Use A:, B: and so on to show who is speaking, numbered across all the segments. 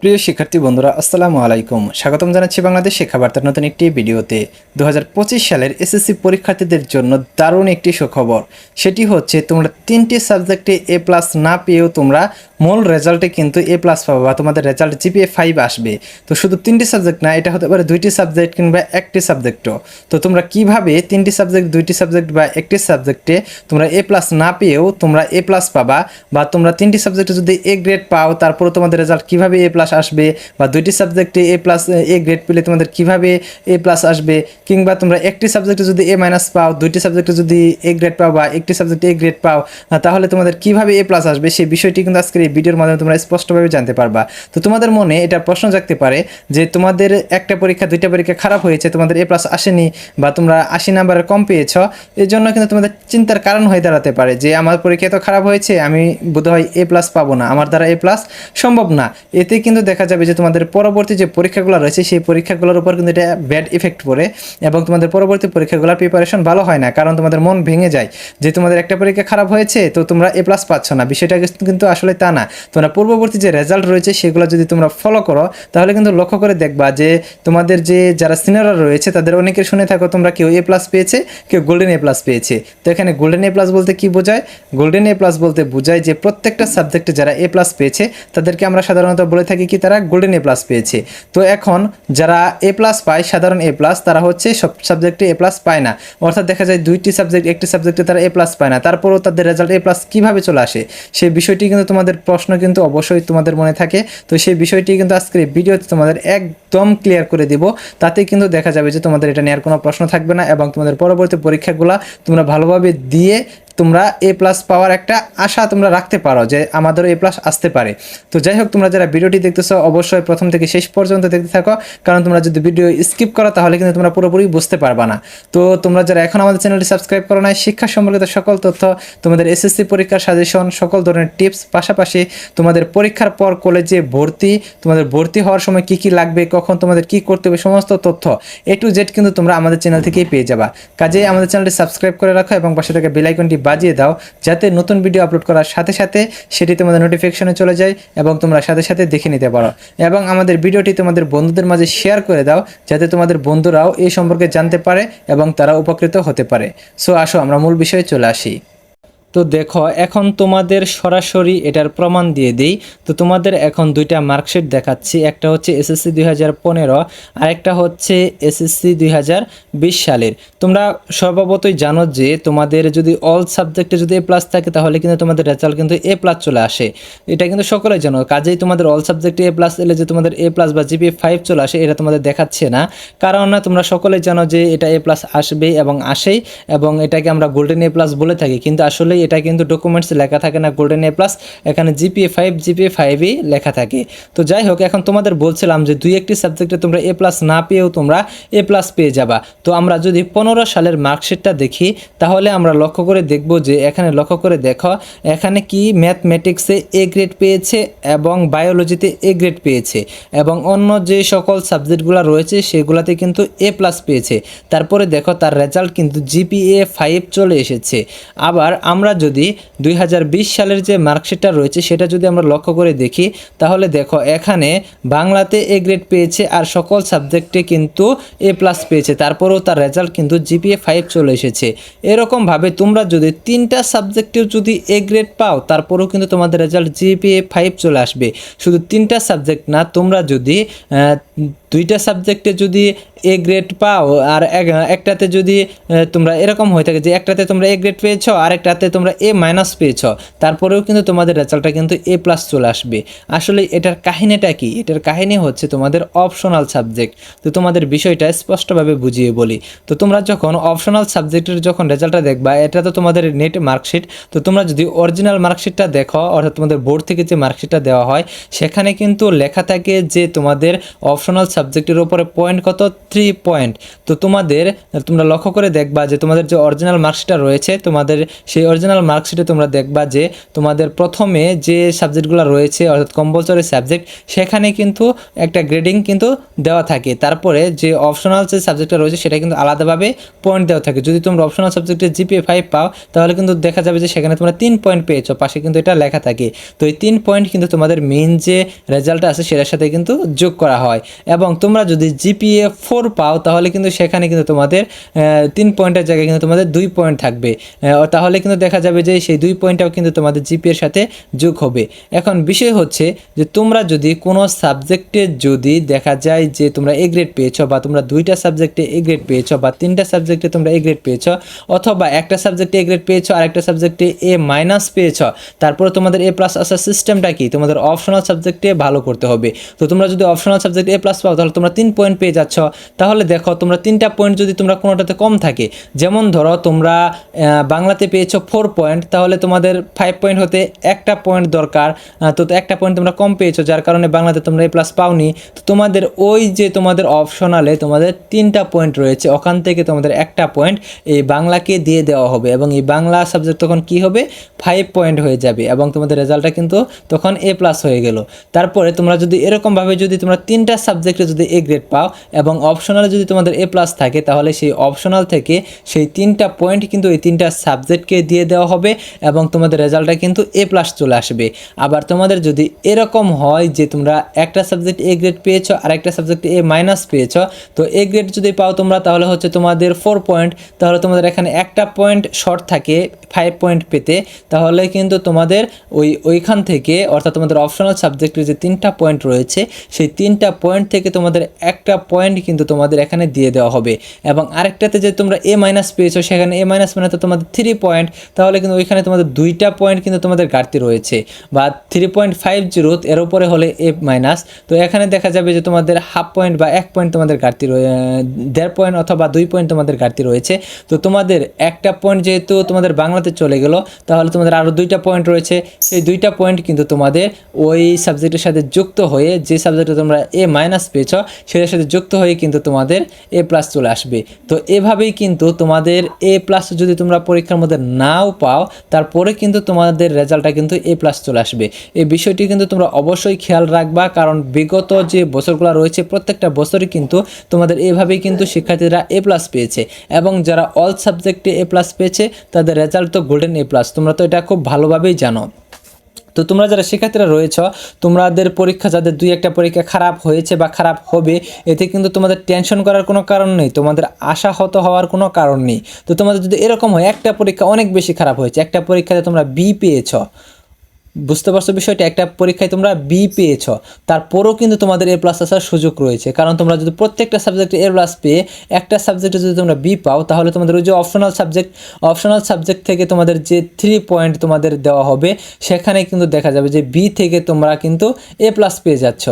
A: প্রিয় শিক্ষার্থী বন্ধুরা আসসালামু আলাইকুম, স্বাগতম জানাচ্ছি বাংলাদেশ শিক্ষাবার্তার নতুন একটি ভিডিওতে। 2025 সালের এসএসসি পরীক্ষার্থীদের জন্য দারুণ একটি সুখবর। সেটি হচ্ছে তোমরা 3টি সাবজেক্টে এ প্লাস না পেয়েও তোমরা মূল রেজাল্টে কিন্তু এ প্লাস পাবে বা তোমাদের রেজাল্ট জিপিএ 5 আসবে। তো শুধু 3টি সাবজেক্ট না, এটা হতে পারে 2টি সাবজেক্ট কিংবা একটি সাবজেক্টও। তো তোমরা কিভাবে 3টি সাবজেক্ট, 2টি সাবজেক্ট বা একটি সাবজেক্টে তোমরা এ প্লাস না পেয়েও তোমরা এ প্লাস পাবা, বা তোমরা 3টি সাবজেক্টে যদি এ গ্রেড পাও তারপরে তোমাদের রেজাল্ট কিভাবে এ প্লাস আসবে, বা 2টি সাবজেক্টে এ প্লাস এ গ্রেড পেলে তোমাদের কিভাবে এ প্লাস আসবে, কিংবা তোমরা একটি সাবজেক্টে যদি এ মাইনাস পাও, 2টি সাবজেক্টে যদি এ গ্রেড পাও বা একটি সাবজেক্টে এ গ্রেড পাও, তাহলে তোমাদের কিভাবে এ প্লাস আসবে সেই বিষয়টি কিন্তু আজকের এই ভিডিওর মাধ্যমে তোমরা স্পষ্টভাবে জানতে পারবা। তো তোমাদের মনে এটা প্রশ্ন জাগতে পারে যে তোমাদের একটা পরীক্ষা, 2টা পরীক্ষা খারাপ হয়েছে, তোমাদের এ প্লাস আসেনি বা তোমরা 80 নাম্বারের কম পেয়েছ। এর জন্য কিন্তু তোমাদের চিন্তার কারণ হয়ে দাঁড়াতে পারে যে আমার পরীক্ষা তো খারাপ হয়েছে, আমি বোধহয় এ প্লাস পাবো না, আমার দ্বারা এ প্লাস সম্ভব না। এতে কিন্তু দেখা যাবে যে তোমাদের পরবর্তী যে পরীক্ষাগুলো রয়েছে সেই পরীক্ষাগুলোর উপর কিন্তু এটা ব্যাড ইফেক্ট পড়ে এবং তোমাদের পরবর্তী পরীক্ষাগুলোর প্রিপারেশন ভালো হয় না, কারণ তোমাদের মন ভেঙে যায় যে তোমাদের একটা পরীক্ষা খারাপ হয়েছে তো তোমরা এ প্লাস পাচ্ছ না। বিষয়টা কিন্তু আসলে তা না। তোমরা পূর্ববর্তী যে রেজাল্ট রয়েছে সেগুলো যদি তোমরা ফলো করো তাহলে কিন্তু লক্ষ্য করে দেখবা যে তোমাদের যে যারা সিনিয়ররা রয়েছে তাদের অনেকের শুনে থাকো তোমরা কেউ এ প্লাস পেয়েছে, কেউ গোল্ডেন এ প্লাস পেয়েছে। তো এখানে গোল্ডেন এ প্লাস বলতে কি বোঝায়? গোল্ডেন এ প্লাস বলতে বোঝায় যে প্রত্যেকটা সাবজেক্টে যারা এ প্লাস পেয়েছে তাদেরকে আমরা সাধারণত বলে থাকি কি তারা গোল্ডেন এ প্লাস পেয়েছে। তো এখন যারা এ প্লাস পায়, সাধারণ এ প্লাস, তারা হচ্ছে সব সাবজেক্টে এ প্লাস পায় না। অর্থাৎ দেখা যায় 2টি সাবজেক্ট, একটি সাবজেক্টে তারা এ প্লাস পায় না, তারপরেও তাদের রেজাল্ট এ প্লাস কীভাবে চলে আসে সেই বিষয়টি কিন্তু তোমাদের প্রশ্ন কিন্তু অবশ্যই তোমাদের মনে থাকে। তো সেই বিষয়টি কিন্তু আজকের এই ভিডিওতে তোমাদের একদম ক্লিয়ার করে দিব। তাতে কিন্তু দেখা যাবে যে তোমাদের এটা নিয়ে আর কোনো প্রশ্ন থাকবে না এবং তোমাদের পরবর্তী পরীক্ষাগুলো তোমরা ভালোভাবে দিয়ে তোমরা এ প্লাস পাওয়ার একটা আশা তোমরা রাখতে পারো যে আমাদেরও এ প্লাস আসতে পারে। তো যাই হোক, তোমরা যারা ভিডিওটি দেখতেছো অবশ্যই প্রথম থেকে শেষ পর্যন্ত দেখতে থাকো, কারণ তোমরা যদি ভিডিও স্কিপ করো তাহলে কিন্তু তোমরা পুরোপুরি বুঝতে পারবা না। তো তোমরা যারা এখন আমাদের চ্যানেলটি সাবস্ক্রাইব করো না, শিক্ষা সম্পর্কিত সকল তথ্য, তোমাদের এসএসসি পরীক্ষার সাজেশন, সকল ধরনের টিপস, পাশাপাশি তোমাদের পরীক্ষার পর কলেজে ভর্তি, তোমাদের ভর্তি হওয়ার সময় কি কি লাগবে, কখন তোমাদের কি করতে হবে, সমস্ত তথ্য এ টু জেড কিন্তু তোমরা আমাদের চ্যানেল থেকেই পেয়ে যাবা। কাজেই আমাদের চ্যানেলটি সাবস্ক্রাইব করে রাখো এবং পাশে থাকা বেল আইকনটি বাজিয়ে দাও, যাতে নতুন ভিডিও আপলোড করার সাথে সাথে সেটি তোমাদের নোটিফিকেশনে চলে যায় এবং তোমরা সাথে সাথে দেখে নিতে পারো। এবং আমাদের ভিডিওটি তোমাদের বন্ধুদের মাঝে শেয়ার করে দাও, যাতে তোমাদের বন্ধুরাও এই সম্পর্কে জানতে পারে এবং তারা উপকৃত হতে পারে। সো আসো আমরা মূল বিষয়ে চলে আসি। তো দেখো, এখন তোমাদের সরাসরি এটার প্রমাণ দিয়ে দিই। তো তোমাদের এখন 2টা মার্কশিট দেখাচ্ছি, একটা হচ্ছে এসএসসি 2015 আর একটা হচ্ছে এসএসসি 2020 সালের। তোমরা সর্বপ্রথমই জানো যে তোমাদের যদি অল সাবজেক্টে যদি এ প্লাস থাকে তাহলে কিন্তু তোমাদের রেজাল্ট কিন্তু এ প্লাস চলে আসে, এটা কিন্তু সকলেই জানো। কাজেই তোমাদের অল সাবজেক্টে এ প্লাস এলে যে তোমাদের এ প্লাস বা জিপিএ 5 চলে আসে এটা তোমাদের দেখাচ্ছে না, কারণ তোমরা সকলেই জানো যে এটা এ প্লাস আসবে এবং আসেই, এবং এটাকে আমরা গোল্ডেন এ প্লাস বলে থাকি। কিন্তু আসলে এটা কিন্তু ডকুমেন্টস লেখা থাকে না গোল্ডেন এ প্লাস, এখানে জিপিএ 5ই লেখা থাকে। তো যাই হোক, এখন তোমাদের বলছিলাম যে 2-1টি সাবজেক্টে তোমরা এ প্লাস না পেয়েও তোমরা এ প্লাস পেয়ে যাবা। তো আমরা যদি 15 সালের মার্কশিটটা দেখি তাহলে আমরা লক্ষ্য করে দেখব যে এখানে লক্ষ্য করে দেখো, এখানে কি ম্যাথমেটিক্সে এ গ্রেড পেয়েছে এবং বায়োলজিতে এ গ্রেড পেয়েছে এবং অন্য যে সকল সাবজেক্টগুলো রয়েছে সেগুলোতে কিন্তু এ প্লাস পেয়েছে। তারপরে দেখো তার রেজাল্ট কিন্তু জিপিএ 5 চলে এসেছে। আবার আমরা যদি 2020 সালের যে মার্কশিটটা রয়েছে সেটা যদি আমরা লক্ষ্য করে দেখি তাহলে দেখো এখানে বাংলাতে এ গ্রেড পেয়েছে আর সকল সাবজেক্টে কিন্তু এ প্লাস পেয়েছে, তারপরেও তার রেজাল্ট কিন্তু জিপিএ 5 চলে এসেছে। এরকমভাবে তোমরা যদি 3টা সাবজেক্টেও যদি এ গ্রেড পাও তারপরেও কিন্তু তোমাদের রেজাল্ট জিপিএ 5 চলে আসবে। শুধু 3টা সাবজেক্ট না, তোমরা যদি 2টা সাবজেক্টে যদি এ গ্রেড পাও আর একটাতে যদি তোমরা এরকম হয়ে থাকে যে একটাতে তোমরা এ গ্রেড পেয়েছো আর একটাতে তোমরা এ মাইনাস পেয়েছো, তারপরেও কিন্তু তোমাদের রেজাল্টটা কিন্তু এ প্লাস চলে আসবে। আসলে এটার কাহিনীটা কি? এটার কাহিনী হচ্ছে তোমাদের অপশনাল সাবজেক্ট। তো তোমাদের বিষয়টা স্পষ্টভাবে বুঝিয়ে বলি। তো তোমরা যখন অপশনাল সাবজেক্টের যখন রেজাল্টটা দেখবা, এটা তো তোমাদের নেট মার্কশিট। তো তোমরা যদি অরিজিনাল মার্কশিটটা দেখো, অর্থাৎ তোমাদের বোর্ড থেকে যে মার্কশিটটা দেওয়া হয় সেখানে কিন্তু লেখা থাকে যে তোমাদের অপশনাল সাবজেক্টের উপরে পয়েন্ট কত 3 পয়েন্ট। তো তোমরা লক্ষ্য করে দেখবা যে তোমাদের যে অরিজিনাল মার্কশিটটা রয়েছে, তোমাদের সেই অরিজিনাল মার্কশিটে তোমরা দেখবা যে তোমাদের প্রথমে যে সাবজেক্টগুলো রয়েছে অর্থাৎ কম্পালসরি সাবজেক্ট, সেখানে কিন্তু একটা গ্রেডিং কিন্তু দেওয়া থাকে। তারপরে যে অপশনাল যে সাবজেক্টটা রয়েছে সেটা কিন্তু আলাদাভাবে পয়েন্ট দেওয়া থাকে। যদি তোমরা অপশনাল সাবজেক্টে জিপিএ 5 পাও তাহলে কিন্তু দেখা যাবে যে সেখানে তোমরা 3 পয়েন্ট পেয়েছো, পাশে কিন্তু এটা লেখা থাকে। তো এই 3 পয়েন্ট কিন্তু তোমাদের মেইন যে রেজাল্টটা আছে সেটার সাথে কিন্তু যোগ করা হয়। এবং তোমরা যদি জিপিএ 4 পাও তাহলে কিন্তু সেখানে কিন্তু তোমাদের 3 পয়েন্টের জায়গায় কিন্তু তোমাদের 2 পয়েন্ট থাকবে। তাহলে কিন্তু দেখা যাবে যে সেই 2 পয়েন্টটাও কিন্তু তোমাদের জিপিএর সাথে যোগ হবে। এখন বিষয় হচ্ছে যে তোমরা যদি কোনো সাবজেক্টে যদি দেখা যায় যে তোমরা এ গ্রেড পেয়েছো, বা তোমরা 2টা সাবজেক্টে এ গ্রেড পেয়েছো, বা 3টা সাবজেক্টে তোমরা এ গ্রেড পেয়েছো, অথবা একটা সাবজেক্টে এ গ্রেড পেয়েছো আর একটা সাবজেক্টে এ মাইনাস পেয়েছো, তারপরে তোমাদের এ প্লাস আসার সিস্টেমটা কি, তোমাদের অপশনাল সাবজেক্টে ভালো করতে হবে। তো তোমরা যদি অপশনাল সাবজেক্টে এ প্লাস পাও তাহলে তোমরা 3 পয়েন্ট পেয়ে যাচ্ছ। তাহলে দেখো তোমরা 3টা পয়েন্ট যদি তোমরা কোনোটাতে কম থাকে, যেমন ধরো তোমরা বাংলাতে পেয়েছো 4 পয়েন্ট, তাহলে তোমাদের 5 পয়েন্ট হতে একটা পয়েন্ট দরকার। তো একটা পয়েন্ট তোমরা কম পেয়েছো, যার কারণে বাংলাতে তোমরা এ প্লাস পাওনি। তো তোমাদের ওই যে তোমাদের অপশনালে তোমাদের 3টা পয়েন্ট রয়েছে, ওখান থেকে তোমাদের একটা পয়েন্ট এই বাংলাকে দিয়ে দেওয়া হবে, এবং এই বাংলা সাবজেক্ট তখন কি হবে 5 পয়েন্ট হয়ে যাবে, এবং তোমাদের রেজাল্টটা কিন্তু তখন এ প্লাস হয়ে গেল। তারপরে তোমরা যদি এরকমভাবে যদি তোমরা 3টা সাবজেক্টে যদি এ গ্রেড পাও এবং অপশনালে যদি তোমাদের এ প্লাস থাকে, তাহলে সেই অপশনাল থেকে সেই 3টা পয়েন্ট কিন্তু এই 3টা সাবজেক্টকে দিয়ে দেওয়া হবে, এবং তোমাদের রেজাল্টটা কিন্তু এ প্লাস চলে আসবে। আবার তোমাদের যদি এরকম হয় যে তোমরা একটা সাবজেক্ট এ গ্রেড পেয়েছো আর একটা সাবজেক্টে এ মাইনাস পেয়েছো, তো এ গ্রেড যদি পাও তোমরা তাহলে হচ্ছে তোমাদের 4 পয়েন্ট, তাহলে তোমাদের এখানে একটা পয়েন্ট শর্ট থাকে 5 পয়েন্ট পেতে। তাহলে কিন্তু তোমাদের ওইখান থেকে অর্থাৎ তোমাদের অপশনাল সাবজেক্টের যে 3টা পয়েন্ট রয়েছে সেই 3টা পয়েন্ট থেকে তোমাদের একটা পয়েন্ট কিন্তু তোমাদের এখানে দিয়ে দেওয়া হবে। এবং আরেকটাতে যে তোমরা এ মাইনাস পেয়েছো সেখানে এ মাইনাস মানে তো তোমাদের 3 পয়েন্ট, তাহলে কিন্তু ওইখানে তোমাদের 2টা পয়েন্ট কিন্তু তোমাদের ঘাটতি রয়েছে, বা 3.50 এর উপরে হলে এ মাইনাস। তো এখানে দেখা যাবে যে তোমাদের হাফ পয়েন্ট বা 1 পয়েন্ট তোমাদের ঘাটতি 1.5 পয়েন্ট অথবা 2 পয়েন্ট তোমাদের ঘাটতি রয়েছে। তো তোমাদের একটা পয়েন্ট যেহেতু তোমাদের বাংলাতে চলে গেল, তাহলে তোমাদের আরও 2টা পয়েন্ট রয়েছে, সেই 2টা পয়েন্ট কিন্তু তোমাদের ওই সাবজেক্টের সাথে যুক্ত হয়ে যে সাবজেক্টে তোমরা এ মাইনাস পেয়েছো সেটার সাথে যুক্ত হয়ে কিন্তু তোমাদের এ প্লাস চলে আসবে। তো এভাবেই কিন্তু তোমাদের এ প্লাস যদি তোমরা পরীক্ষার মধ্যে নাও পাও, তারপরে কিন্তু তোমাদের রেজাল্টটা কিন্তু এ প্লাস চলে আসবে। এই বিষয়টি কিন্তু তোমরা অবশ্যই খেয়াল রাখবা, কারণ বিগত যে বছরগুলো রয়েছে প্রত্যেকটা বছরই কিন্তু তোমাদের এভাবেই কিন্তু শিক্ষার্থীরা এ প্লাস পেয়েছে, এবং যারা অল সাবজেক্টে এ প্লাস পেয়েছে তাদের রেজাল্ট তো গোল্ডেন এ প্লাস, তোমরা তো এটা খুব ভালোভাবেই জানো। তো তোমরা যারা শিক্ষার্থীরা রয়েছ, তোমাদের পরীক্ষা যাদের 2-1টা পরীক্ষা খারাপ হয়েছে বা খারাপ হবে, এতে কিন্তু তোমাদের টেনশন করার কোনো কারণ নেই, তোমাদের আশাহত হওয়ার কোনো কারণ নেই। তো তোমাদের যদি এরকম হয় একটা পরীক্ষা অনেক বেশি খারাপ হয়েছে, একটা পরীক্ষাতে তোমরা বি পেয়েছ, বুঝতে পারছো বিষয়টা, একটা পরীক্ষায় তোমরা বি পেয়েছ, তারপরেও কিন্তু তোমাদের এ প্লাস আসার সুযোগ রয়েছে। কারণ তোমরা যদি প্রত্যেকটা সাবজেক্টে এ প্লাস পেয়ে একটা সাবজেক্টে যদি তোমরা বি পাও, তাহলে তোমাদের ওই যে অপশনাল সাবজেক্ট থেকে তোমাদের যে 3 পয়েন্ট তোমাদের দেওয়া হবে, সেখানে কিন্তু দেখা যাবে যে বি থেকে তোমরা কিন্তু এ প্লাস পেয়ে যাচ্ছ।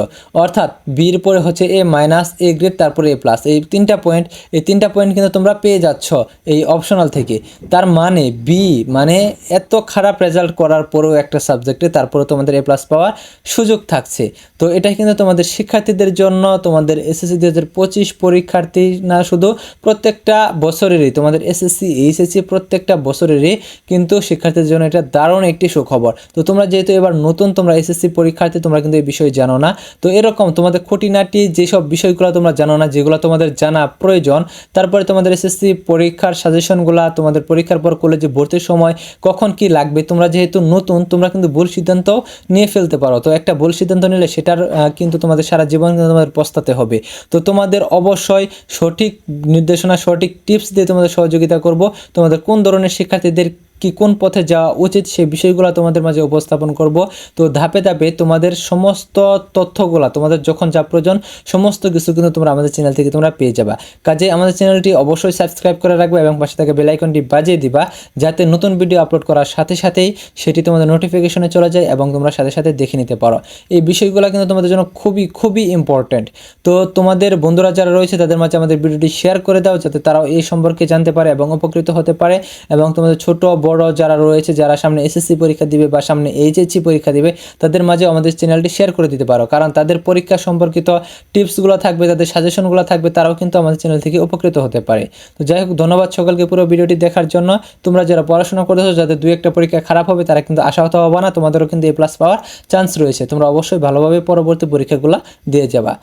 A: অর্থাৎ বির পরে হচ্ছে এ মাইনাস, এ গ্রেড, তারপরে এ প্লাস, এই 3টা পয়েন্ট কিন্তু তোমরা পেয়ে যাচ্ছ এই অপশনাল থেকে। তার মানে বি মানে এত খারাপ রেজাল্ট করার পরেও একটা সাবজেক্ট তারপরে তোমাদের এ প্লাস পাওয়ার সুযোগ থাকছে। তো এটা কিন্তু তোমাদের শিক্ষার্থীদের জন্য, তোমাদের এসএসসি 2025 পরীক্ষার্থী না শুধু, প্রত্যেকটা বছরেরই তোমাদের এসএসসি এইচএসসি প্রত্যেকটা বছরেরই কিন্তু শিক্ষার্থীদের জন্য এটা দারুণ একটি সুখবর। তো তোমরা যেহেতু এবার নতুন তোমরা এসএসসি পরীক্ষার্থী, তোমরা কিন্তু এই বিষয় জানো না। তো এরকম তোমাদের খুঁটিনাটি যেসব বিষয়গুলো তোমরা জানো না, যেগুলো তোমাদের জানা প্রয়োজন, তারপরে তোমাদের এসএসসি পরীক্ষার সাজেশনগুলো তোমাদের পরীক্ষার পর কলেজে ভর্তির সময় কখন কি লাগবে, তোমরা যেহেতু নতুন তোমরা কিন্তু ভুল সিদ্ধান্ত নিয়ে ফেলতে পারো। তো একটা ভুল সিদ্ধান্ত নিলে সেটার কিন্তু তোমাদের সারা জীবন কিন্তু তোমাদের পস্তাতে হবে। তো তোমাদের অবশ্যই সঠিক নির্দেশনা, সঠিক টিপস দিয়ে তোমাদের সহযোগিতা করব। তোমাদের কোন ধরনের শিক্ষার্থীদের কি কোন পথে যাওয়া উচিত সেই বিষয়গুলো তোমাদের মাঝে উপস্থাপন করব। তো ধাপে ধাপে তোমাদের সমস্ত তথ্যগুলো তোমাদের যখন যা প্রয়োজন সমস্ত কিছু কিন্তু তোমরা আমাদের চ্যানেল থেকে তোমরা পেয়ে যাবা। কাজে আমাদের চ্যানেলটি অবশ্যই সাবস্ক্রাইব করে রাখবে এবং পাশে থাকা বেল আইকনটি বাজিয়ে দিবা, যাতে নতুন ভিডিও আপলোড করার সাথে সাথেই সেটি তোমাদের নোটিফিকেশনে চলে যায় এবং তোমরা সাথে সাথে দেখে নিতে পারো। এই বিষয়গুলো কিন্তু তোমাদের জন্য খুবই খুবই ইম্পর্ট্যান্ট। তো তোমাদের বন্ধুরা যারা রয়েছে তাদের মাঝে আমাদের ভিডিওটি শেয়ার করে দাও, যাতে তারাও এই সম্পর্কে জানতে পারে এবং উপকৃত হতে পারে, এবং তোমাদের ছোট বড় বড় যারা রয়েছে, যারা সামনে এসএসসি পরীক্ষা দিবে বা সামনে এইচএসসি পরীক্ষা দিবে, তাদের মাঝে আমাদের চ্যানেলটি শেয়ার করে দিতে পারো, কারণ তাদের পরীক্ষা সম্পর্কিত টিপসগুলো থাকবে, তাদের সাজেশনগুলো থাকবে, তারাও কিন্তু আমাদের চ্যানেল থেকে উপকৃত হতে পারে। তো যাই হোক, ধন্যবাদ সকলকে পুরো ভিডিওটি দেখার জন্য। তোমরা যারা পড়াশোনা করেছো, যাদের 2-1টা পরীক্ষা খারাপ হবে, তারা কিন্তু আশাহত হবে না, তোমাদেরও কিন্তু A+ পাওয়ার চান্স রয়েছে। তোমরা অবশ্যই ভালোভাবে পরবর্তী পরীক্ষাগুলো দিয়ে যাবা।